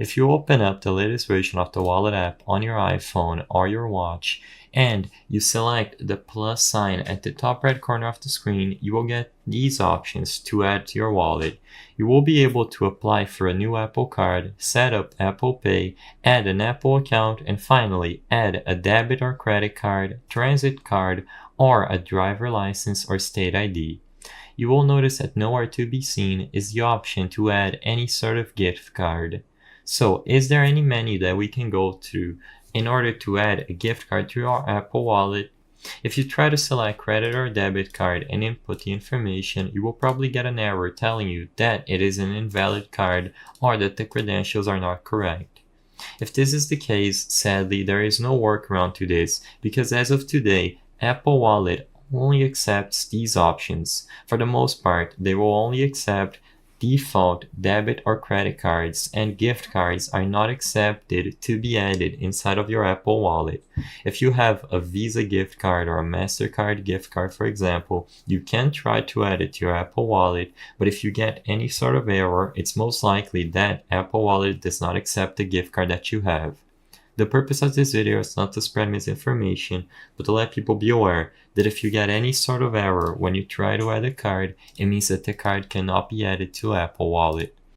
If you open up the latest version of the Wallet app on your iPhone or your watch and you select the plus sign at the top right corner of the screen, you will get these options to add to your wallet. You will be able to apply for a new Apple Card, set up Apple Pay, add an Apple account, and finally add a debit or credit card, transit card, or a driver license or state ID. You will notice that nowhere to be seen is the option to add any sort of gift card. So, is there any menu that we can go to in order to add a gift card to your Apple Wallet? If you try to select credit or debit card and input the information, you will probably get an error telling you that it is an invalid card or that the credentials are not correct. If this is the case, sadly, there is no workaround to this because as of today, Apple Wallet only accepts these options. For the most part, they will only accept default debit or credit cards, and gift cards are not accepted to be added inside of your Apple Wallet. If you have a Visa gift card or a MasterCard gift card, for example, you can try to add it to your Apple Wallet, but if you get any sort of error, it's most likely that Apple Wallet does not accept the gift card that you have. The purpose of this video is not to spread misinformation, but to let people be aware that if you get any sort of error when you try to add a card, it means that the card cannot be added to Apple Wallet.